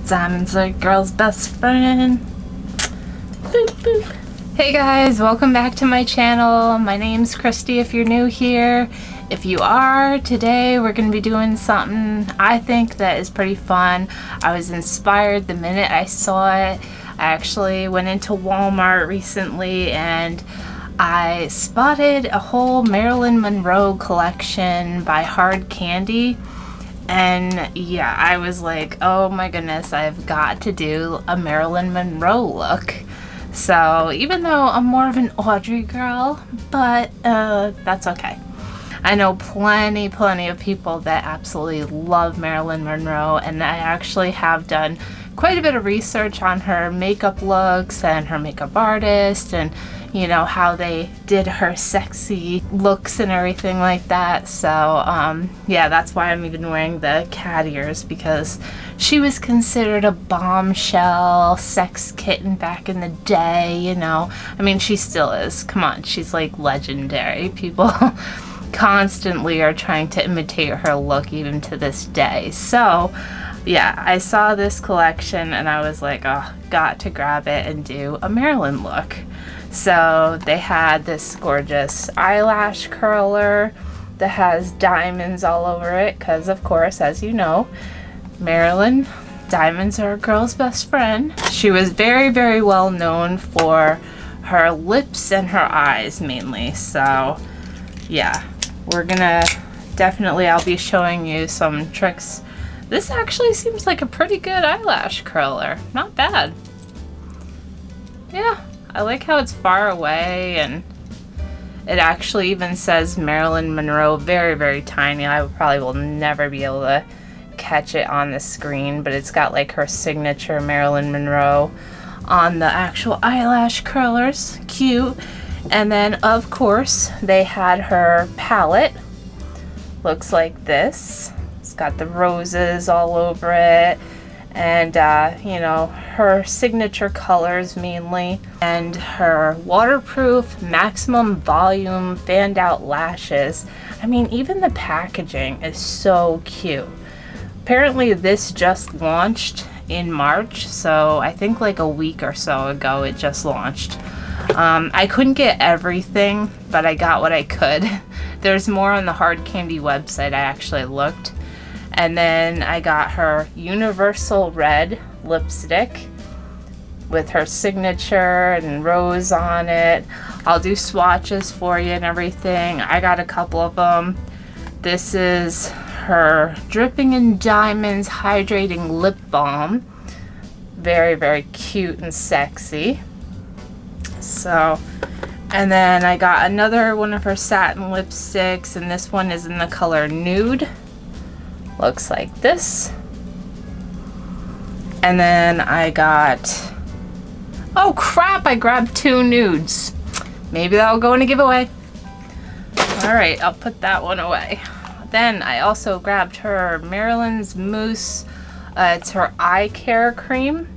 Diamonds are a girl's best friend. Boop, boop. Hey guys, welcome back to my channel. My name's Christy if you're new here. If you are, today we're going to be doing something I think that is pretty fun. I was inspired the minute I saw it. I actually went into Walmart recently and I spotted a whole Marilyn Monroe collection by Hard Candy. And yeah, I was like, oh my goodness, I've got to do a Marilyn Monroe look. So even though I'm more of an Audrey girl, but that's okay. I know plenty of people that absolutely love Marilyn Monroe, and I actually have done quite a bit of research on her makeup looks and her makeup artist, and you know how they did her sexy looks and everything like that. So yeah, that's why I'm even wearing the cat ears, because she was considered a bombshell sex kitten back in the day, you know. I mean, she still is. Come on, she's like legendary. People constantly are trying to imitate her look even to this day. So yeah, I saw this collection and I was like, oh, got to grab it and do a Marilyn look. So they had this gorgeous eyelash curler that has diamonds all over it, because of course, as you know, Marilyn, diamonds are a girl's best friend. She was very well known for her lips and her eyes mainly. So yeah, we're gonna definitely, I'll be showing you some tricks. This actually seems like a pretty good eyelash curler. Not bad. Yeah, I like how it's far away, and it actually even says Marilyn Monroe very tiny. I probably will never be able to catch it on the screen, but it's got like her signature Marilyn Monroe on the actual eyelash curlers. Cute. And then of course they had her palette. Looks like this. It's got the roses all over it, and you know, her signature colors mainly, and her waterproof maximum volume fanned out lashes. I mean, even the packaging is so cute. Apparently this just launched in March, so I think like a week or so ago it just launched. I couldn't get everything, but I got what I could. There's more on the Hard Candy website. I actually looked. And then I got her Universal Red lipstick with her signature and rose on it. I'll do swatches for you and everything. I got a couple of them. This is her Dripping in Diamonds Hydrating Lip Balm. Very cute and sexy. So, and then I got another one of her satin lipsticks, and this one is in the color Nude. Looks like this. And then I got, oh crap, I grabbed two nudes. Maybe that'll go in a giveaway. Alright, I'll put that one away. Then I also grabbed her Marilyn's Mousse. It's her eye care cream,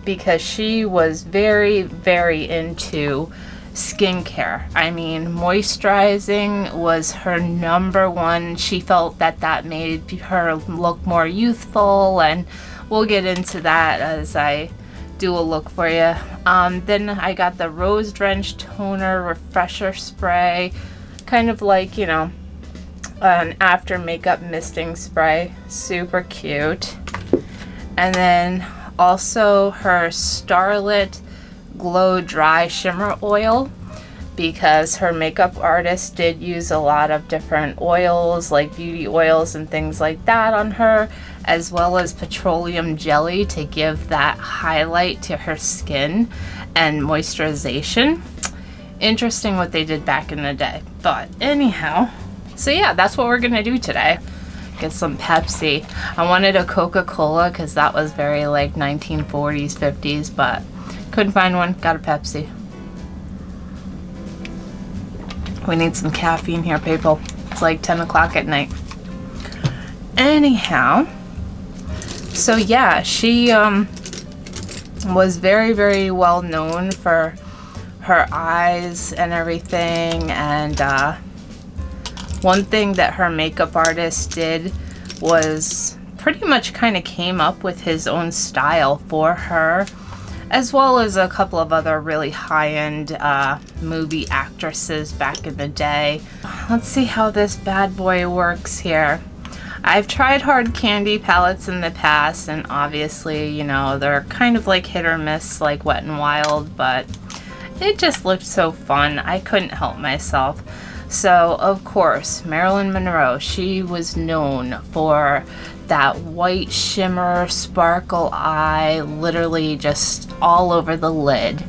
because she was very into skincare. I mean, moisturizing was her number one. She felt that that made her look more youthful, and we'll get into that as I do a look for you. Then I got the Rose Drench Toner Refresher Spray, kind of like, you know, an after makeup misting spray. Super cute. And then also her Starlit Glow Dry Shimmer Oil, because her makeup artist did use a lot of different oils, like beauty oils and things like that on her, as well as petroleum jelly to give that highlight to her skin and moisturization. Interesting what they did back in the day. But anyhow, so yeah, that's what we're gonna do today. Get some Pepsi. I wanted a Coca-Cola because that was very like 1940s, 50s, but couldn't find one. Got a Pepsi. We need some caffeine here, people. It's like 10 o'clock at night. Anyhow, so yeah, she was very well known for her eyes and everything, and one thing that her makeup artist did was pretty much kind of came up with his own style for her, as well as a couple of other really high-end movie actresses back in the day. Let's see how this bad boy works here. I've tried hard candy palettes in the past, and obviously, you know, they're kind of like hit or miss, like Wet n Wild, but it just looked so fun. I couldn't help myself. So, of course, Marilyn Monroe, she was known for that white shimmer, sparkle eye, literally just all over the lid.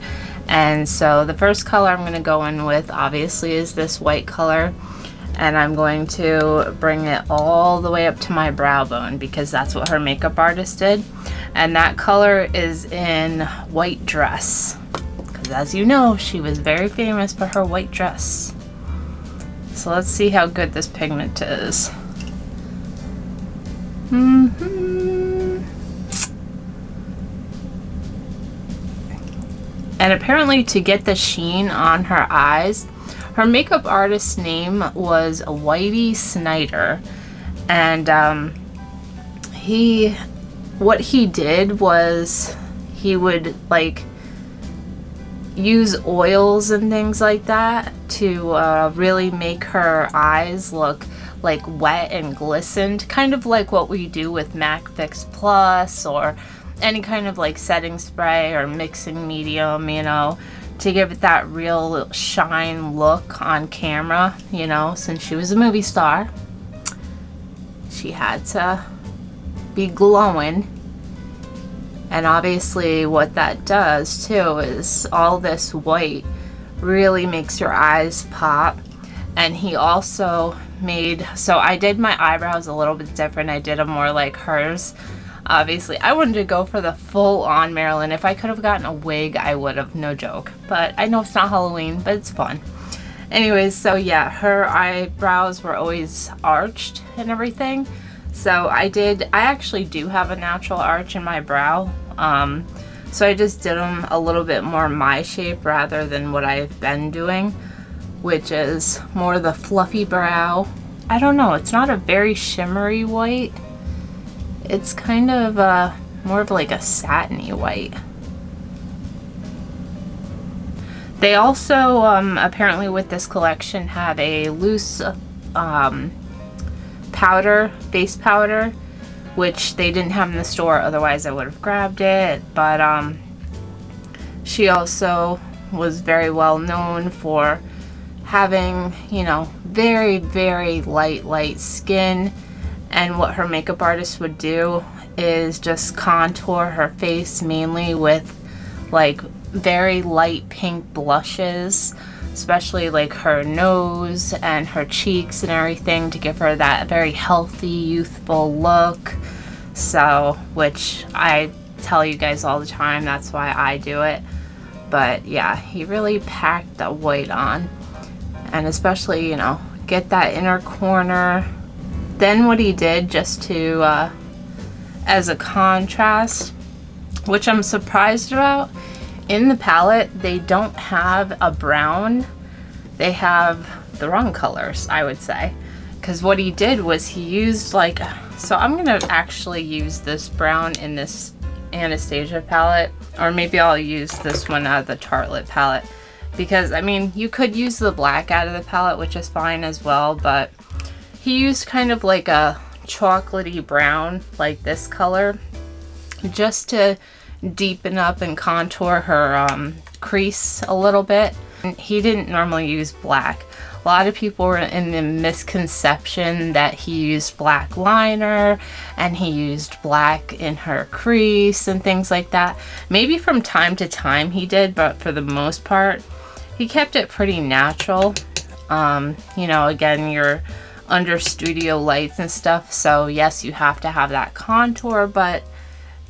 And so the first color I'm going to go in with, obviously, is this white color. And I'm going to bring it all the way up to my brow bone, because that's what her makeup artist did. And that color is in White Dress, because as you know, she was very famous for her white dress. So let's see how good this pigment is. And apparently, to get the sheen on her eyes, her makeup artist's name was Whitey Snyder. And what he did was he would like use oils and things like that to really make her eyes look like wet and glistened, kind of like what we do with MAC Fix Plus or any kind of like setting spray or mixing medium, you know, to give it that real shine look on camera. You know, since she was a movie star, she had to be glowing. And obviously what that does too is all this white really makes your eyes pop. And he also made, so I did my eyebrows a little bit different. I did them more like hers. Obviously, I wanted to go for the full-on Marilyn. If I could have gotten a wig, I would have, no joke. But I know it's not Halloween, but it's fun. Anyways, so yeah, her eyebrows were always arched and everything. So I actually do have a natural arch in my brow. So I just did them a little bit more my shape rather than what I've been doing, which is more the fluffy brow. I don't know, it's not a very shimmery white. It's kind of more of like a satiny white. They also apparently with this collection have a loose powder, base powder, which they didn't have in the store, otherwise I would have grabbed it. But she also was very well known for having, you know, very, very light skin. And what her makeup artist would do is just contour her face mainly with like very light pink blushes, especially like her nose and her cheeks and everything, to give her that very healthy, youthful look. So, which I tell you guys all the time, that's why I do it. But yeah, he really packed the white on, and especially, you know, get that inner corner. Then what he did, just to as a contrast, which I'm surprised about, in the palette they don't have a brown, they have the wrong colors, I would say. Because what he did was he used like, so I'm gonna actually use this brown in this Anastasia palette, or maybe I'll use this one out of the Tartelette palette, because I mean, you could use the black out of the palette, which is fine as well, but he used kind of like a chocolatey brown, like this color, just to deepen up and contour her crease a little bit. And he didn't normally use black. A lot of people were in the misconception that he used black liner and he used black in her crease and things like that. Maybe from time to time he did, but for the most part, he kept it pretty natural. You know, again, you're under studio lights and stuff, so yes, you have to have that contour, but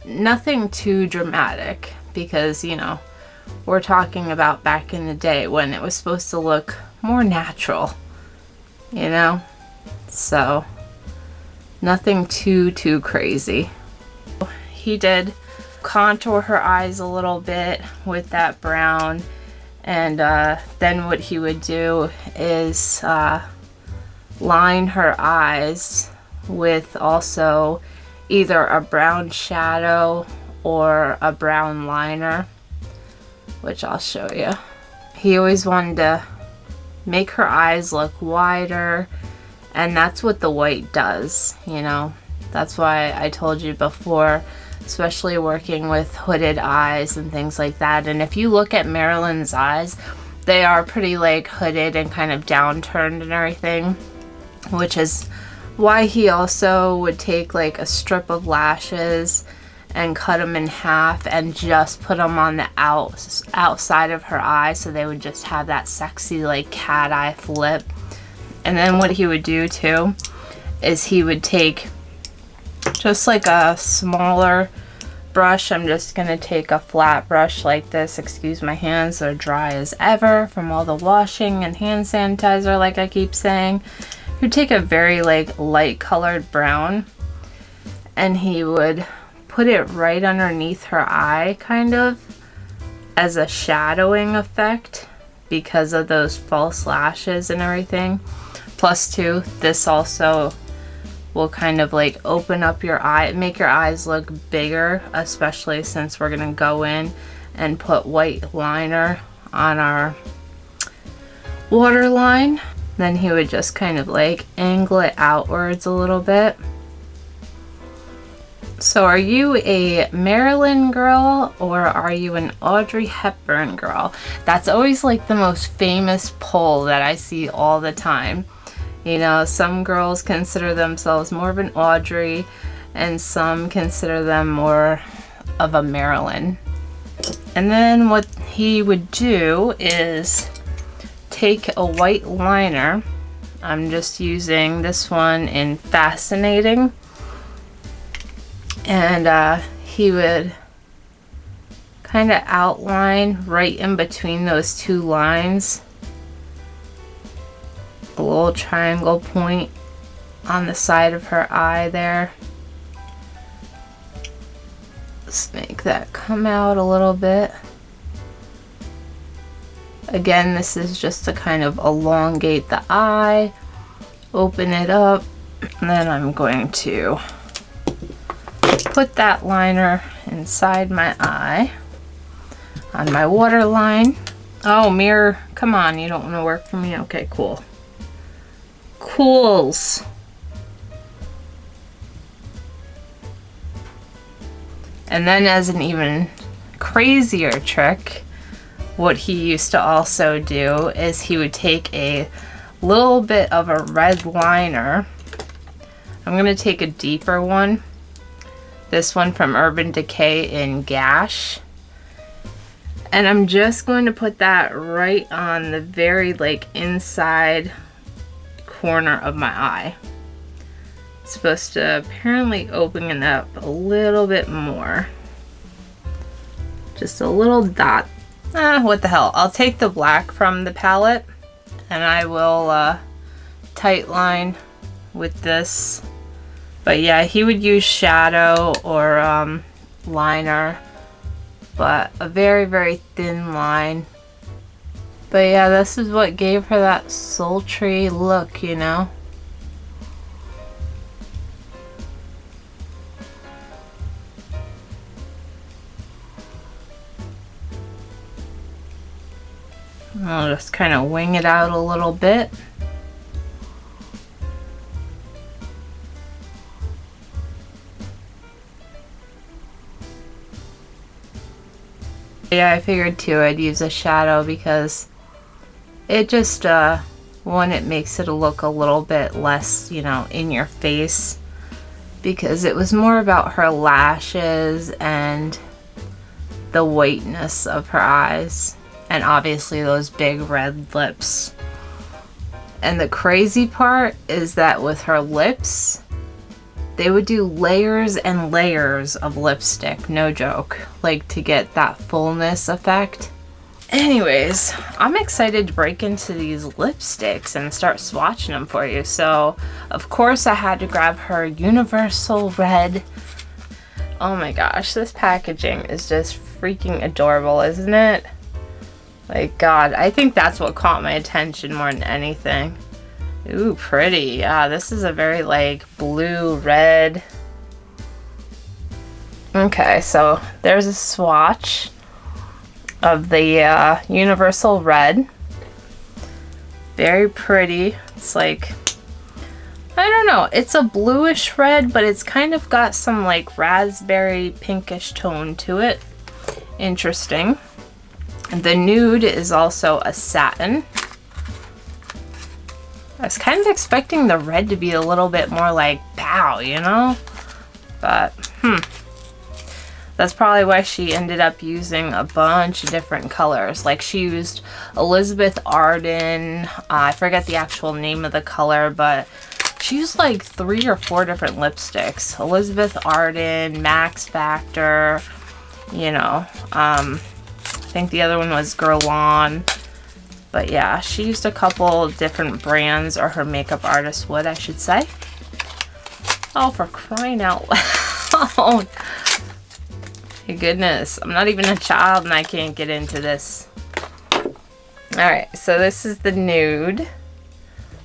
nothing too dramatic, because, you know, we're talking about back in the day when it was supposed to look more natural, you know? So nothing too crazy. He did contour her eyes a little bit with that brown, and then what he would do is line her eyes with also either a brown shadow or a brown liner, which I'll show you. He always wanted to make her eyes look wider, and that's what the white does, you know. That's why I told you before, especially working with hooded eyes and things like that. And if you look at Marilyn's eyes, they are pretty like hooded and kind of downturned and everything, which is why he also would take like a strip of lashes and cut them in half and just put them on the outside of her eye, so they would just have that sexy like cat eye flip. And then what he would do too is he would take just like a smaller brush. I'm just gonna take a flat brush like this. Excuse my hands, they're dry as ever from all the washing and hand sanitizer, like I keep saying. He would take a very like light colored brown and he would put it right underneath her eye, kind of as a shadowing effect because of those false lashes and everything. Plus too, this also will kind of like open up your eye, make your eyes look bigger, especially since we're gonna go in and put white liner on our waterline. Then he would just kind of like angle it outwards a little bit. So are you a Marilyn girl or are you an Audrey Hepburn girl? That's always like the most famous poll that I see all the time. You know, some girls consider themselves more of an Audrey and some consider them more of a Marilyn. And then what he would do is take a white liner. I'm just using this one in Fascinating. And he would kind of outline right in between those two lines a little triangle point on the side of her eye there. Let's make that come out a little bit. Again, this is just to kind of elongate the eye, open it up, and then I'm going to put that liner inside my eye on my waterline. Oh, mirror, come on, you don't want to work for me? Okay, cool. Cools. And then as an even crazier trick, what he used to also do is he would take a little bit of a red liner. I'm going to take a deeper one. This one from Urban Decay in Gash. And I'm just going to put that right on the very like inside corner of my eye. It's supposed to apparently open it up a little bit more. Just a little dot. What the hell. I'll take the black from the palette and I will tight line with this. But yeah, he would use shadow or liner, but a very, very thin line. But yeah, this is what gave her that sultry look, you know? I'll just kind of wing it out a little bit. Yeah, I figured too I'd use a shadow because it just, one, it makes it look a little bit less, you know, in your face, because it was more about her lashes and the whiteness of her eyes, and obviously those big red lips. And the crazy part is that with her lips, they would do layers and layers of lipstick, no joke, like to get that fullness effect. Anyways, I'm excited to break into these lipsticks and start swatching them for you. So, of course, I had to grab her Universal Red. Oh my gosh, this packaging is just freaking adorable, isn't it? Like, God, I think that's what caught my attention more than anything. Ooh, pretty. Yeah, this is a very, like, blue, red. Okay, so there's a swatch of the universal red. Very pretty. It's like, I don't know, it's a bluish red, but it's kind of got some like raspberry pinkish tone to it. Interesting. And the nude is also a satin. I was kind of expecting the red to be a little bit more like pow, you know? But, that's probably why she ended up using a bunch of different colors. Like she used Elizabeth Arden, I forget the actual name of the color, but she used like 3 or 4 different lipsticks. Elizabeth Arden, Max Factor, you know, I think the other one was Girl On. But yeah, she used a couple different brands, or her makeup artist would, I should say. Oh, for crying out loud. My goodness, I'm not even a child and I can't get into this. Alright, so this is the nude.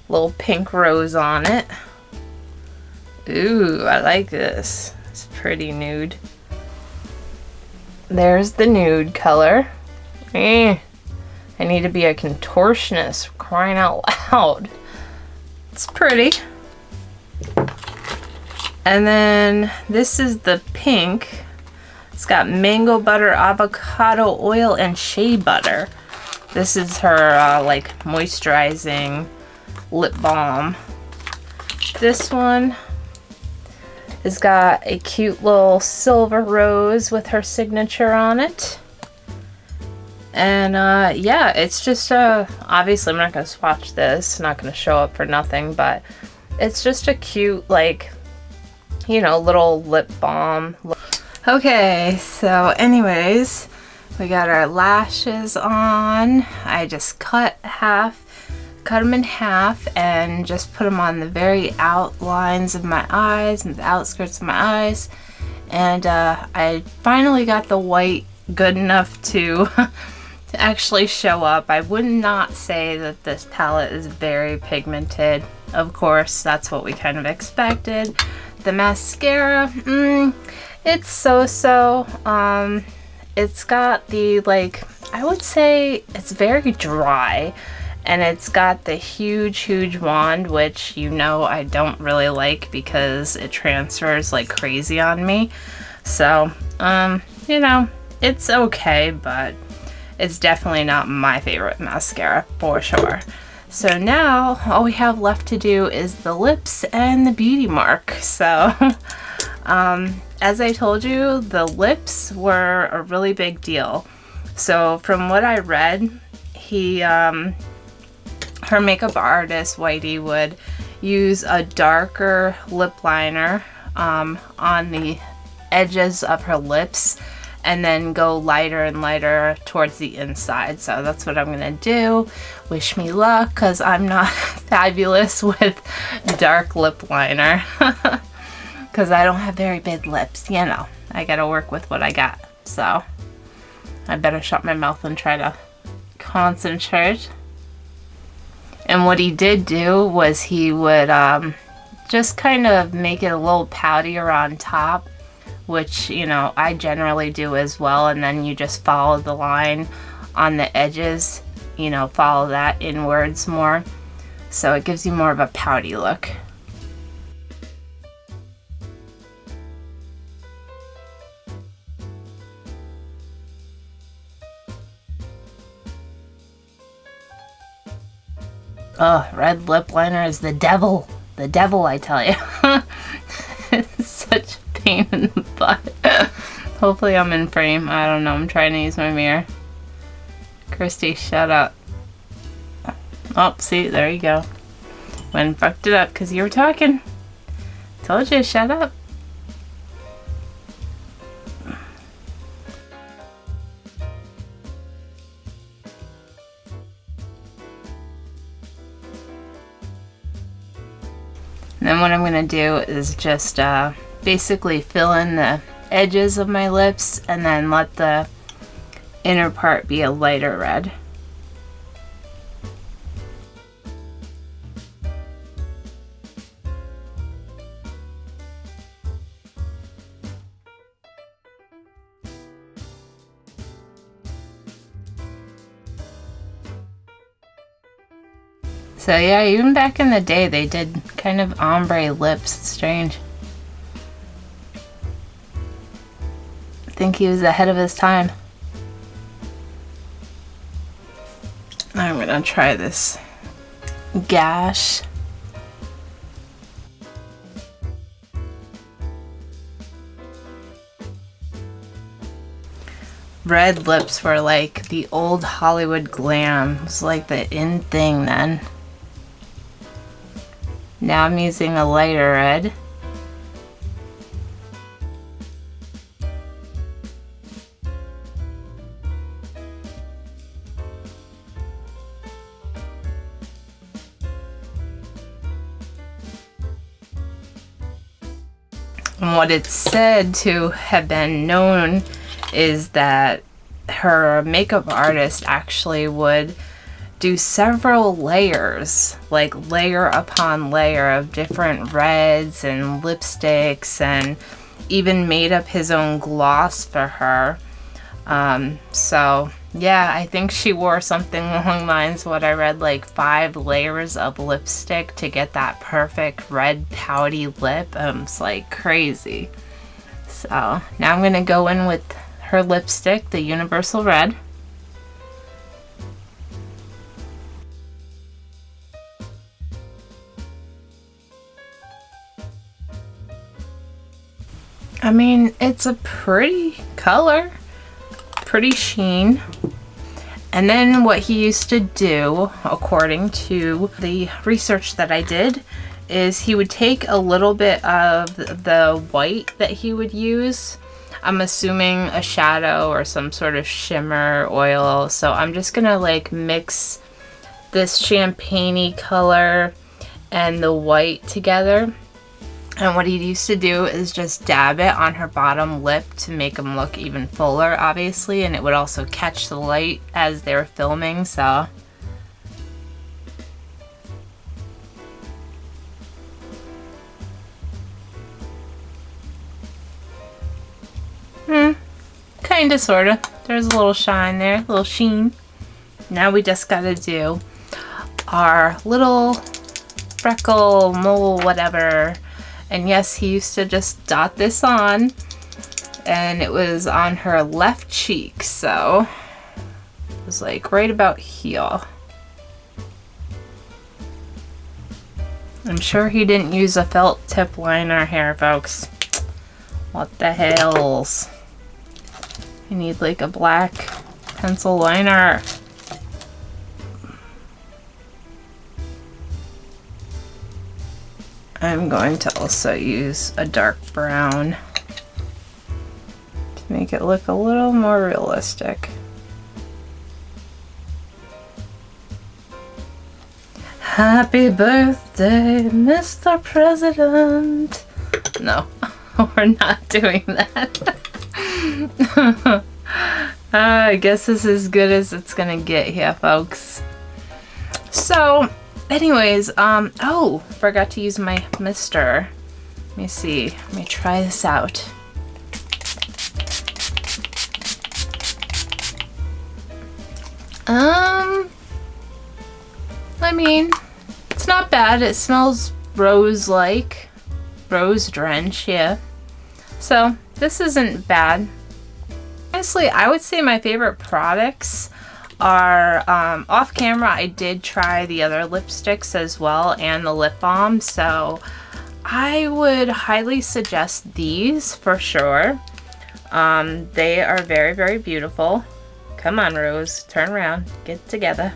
Little pink rose on it. Ooh, I like this. It's pretty nude. There's the nude color. I need to be a contortionist, crying out loud. It's pretty. And then this is the pink. It's got mango butter, avocado oil, and shea butter. This is her like moisturizing lip balm. This one has got a cute little silver rose with her signature on it. And yeah, it's just obviously I'm not going to swatch this, not going to show up for nothing, but it's just a cute, like, you know, little lip balm. Okay, so anyways, we got our lashes on. I just cut them in half and just put them on the very outlines of my eyes and the outskirts of my eyes. And I finally got the white good enough to to actually show up. I would not say that this palette is very pigmented. Of course, that's what we kind of expected. The mascara, it's so-so. It's got the, like, I would say it's very dry. And it's got the huge wand, which, you know, I don't really like because it transfers like crazy on me. So, you know, it's okay, but it's definitely not my favorite mascara for sure. So now all we have left to do is the lips and the beauty mark. So as I told you, the lips were a really big deal. So from what I read, her makeup artist Whitey would use a darker lip liner on the edges of her lips and then go lighter and lighter towards the inside. So that's what I'm gonna do. Wish me luck, because I'm not fabulous with dark lip liner. Because I don't have very big lips, you know. I gotta work with what I got. So I better shut my mouth and try to concentrate. And what he did do was he would just kind of make it a little poutier on top, which, you know, I generally do as well. And then you just follow the line on the edges, you know, follow that inwards more. So it gives you more of a pouty look. Oh, red lip liner is the devil. The devil, I tell you. It's such a pain in the butt. Hopefully I'm in frame. I don't know. I'm trying to use my mirror. Christy, shut up. Oh, see, there you go. Went and fucked it up because you were talking. Told you, shut up. And then what I'm going to do is just basically fill in the edges of my lips and then let the inner part be a lighter red. So yeah, even back in the day, they did kind of ombre lips. It's strange. I think he was ahead of his time. I'm gonna try this Gash. Red lips were like the old Hollywood glam. It was like the in thing then. Now I'm using a lighter red. And what it's said to have been known is that her makeup artist actually would do several layers, like layer upon layer of different reds and lipsticks, and even made up his own gloss for her. So yeah, I think she wore something along the lines of what I read, like 5 layers of lipstick to get that perfect red pouty lip. It's like crazy. So now I'm gonna go in with her lipstick, the Universal Red. I mean, it's a pretty color, pretty sheen. And then what he used to do, according to the research that I did, is he would take a little bit of the white that he would use. I'm assuming a shadow or some sort of shimmer oil. So I'm just gonna like mix this champagne-y color and the white together. And what he used to do is just dab it on her bottom lip to make them look even fuller, obviously. And it would also catch the light as they were filming, so. Kinda, sorta. There's a little shine there, a little sheen. Now we just gotta do our little freckle, mole, whatever. And yes, he used to just dot this on, and it was on her left cheek, so it was like right about here. I'm sure he didn't use a felt tip liner here, folks. What the hells? You need like a black pencil liner. I'm going to also use a dark brown to make it look a little more realistic. Happy birthday, Mr. President. No, we're not doing that. I guess this is as good as it's gonna get here, folks. So, anyways, oh, forgot to use my mister. Let me see. Let me try this out. I mean, it's not bad. It smells rose-like. Rose Drench, yeah. So, this isn't bad. Honestly, I would say my favorite products are, off camera, I did try the other lipsticks as well and the lip balm, so I would highly suggest these for sure. They are very, very beautiful. Come on, Rose, turn around, get together.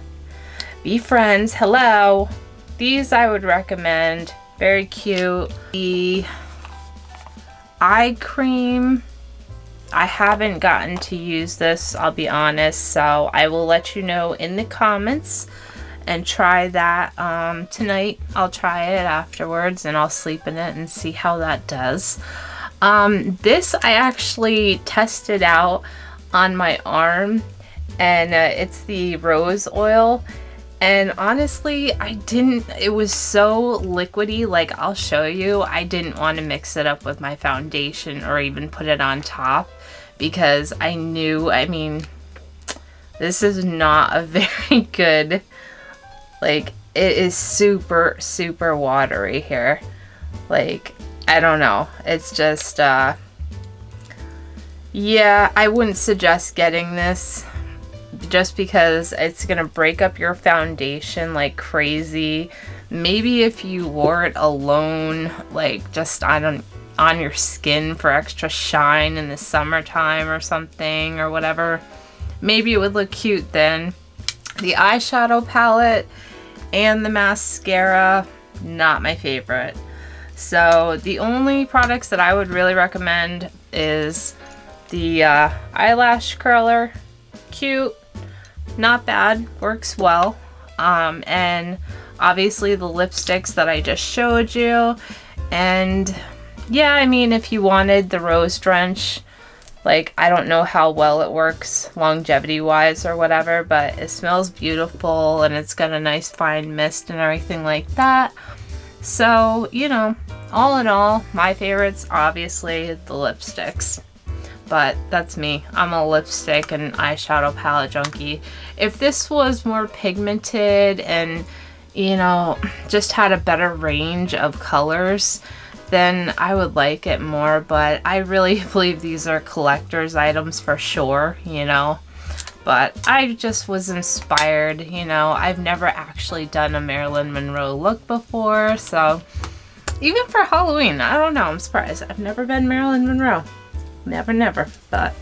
Be friends, hello. These I would recommend, very cute. The eye cream, I haven't gotten to use this, I'll be honest, so I will let you know in the comments and try that tonight. I'll try it afterwards and I'll sleep in it and see how that does. This I actually tested out on my arm, and it's the rose oil. And honestly, it was so liquidy, like I'll show you. I didn't want to mix it up with my foundation or even put it on top because I knew, I mean, this is not a very good, like, it is super, super watery here. Like, I don't know. It's just, yeah, I wouldn't suggest getting this just because it's gonna break up your foundation like crazy. Maybe if you wore it alone, like just on your skin for extra shine in the summertime or something or whatever, maybe it would look cute then. The eyeshadow palette and the mascara, not my favorite. So the only products that I would really recommend is the eyelash curler. Cute, not bad, works well. And obviously the lipsticks that I just showed you. And yeah, I mean, if you wanted the rose drench, like, I don't know how well it works longevity wise or whatever, but it smells beautiful and it's got a nice fine mist and everything like that. So, you know, all in all, my favorites, obviously the lipsticks. But that's me. I'm a lipstick and eyeshadow palette junkie. If this was more pigmented and, you know, just had a better range of colors, then I would like it more, but I really believe these are collector's items for sure, you know. But I just was inspired, you know. I've never actually done a Marilyn Monroe look before, so even for Halloween, I don't know, I'm surprised. I've never been Marilyn Monroe. Never. But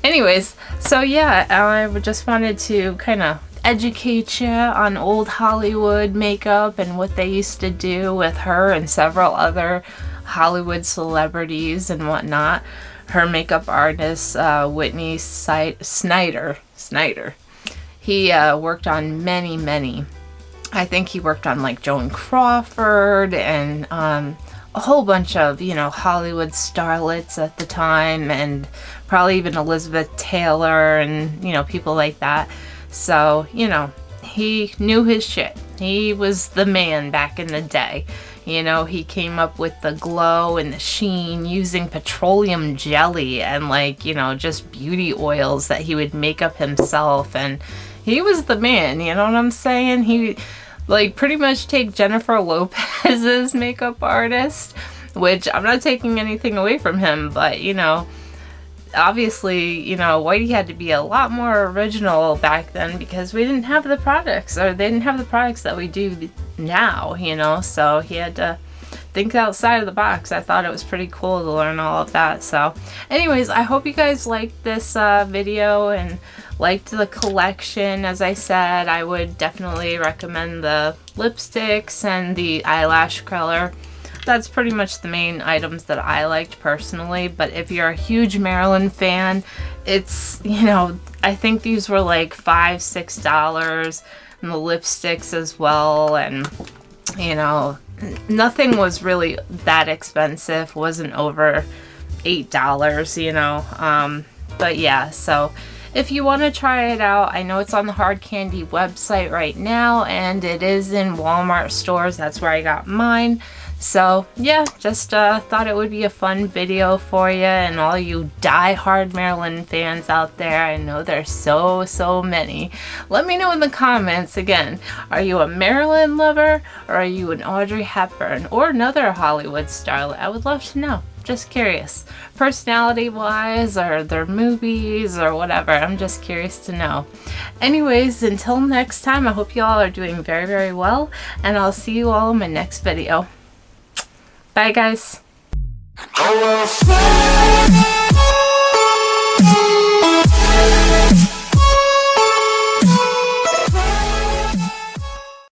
anyways, so yeah, I just wanted to kind of educate you on old Hollywood makeup and what they used to do with her and several other Hollywood celebrities and whatnot. Her makeup artist, Whitey Snyder. He worked on many. I think he worked on like Joan Crawford and a whole bunch of, you know, Hollywood starlets at the time, and probably even Elizabeth Taylor and, you know, people like that. So, you know, he knew his shit. He was the man back in the day. You know, he came up with the glow and the sheen using petroleum jelly and, like, you know, just beauty oils that he would make up himself. And he was the man, you know what I'm saying? He, like, pretty much take Jennifer Lopez's makeup artist, which I'm not taking anything away from him, but, you know, obviously, you know, Whitey had to be a lot more original back then because we didn't have the products, or they didn't have the products that we do now, you know, so he had to think outside of the box. I thought it was pretty cool to learn all of that. So anyways, I hope you guys liked this video and liked the collection. As I said, I would definitely recommend the lipsticks and the eyelash curler. That's pretty much the main items that I liked personally, but if you're a huge Marilyn fan, it's, you know, I think these were like $5–6, and the lipsticks as well, and, you know, nothing was really that expensive, wasn't over $8, you know, but yeah, so if you want to try it out, I know it's on the Hard Candy website right now, and it is in Walmart stores. That's where I got mine. So yeah, just thought it would be a fun video for you and all you die-hard Marilyn fans out there. I know there's so many. Let me know in the comments. Again, are you a Marilyn lover, or are you an Audrey Hepburn or another Hollywood starlet? I would love to know. Just curious. Personality wise, or their movies or whatever. I'm just curious to know. Anyways, until next time, I hope you all are doing very well, and I'll see you all in my next video. Bye guys.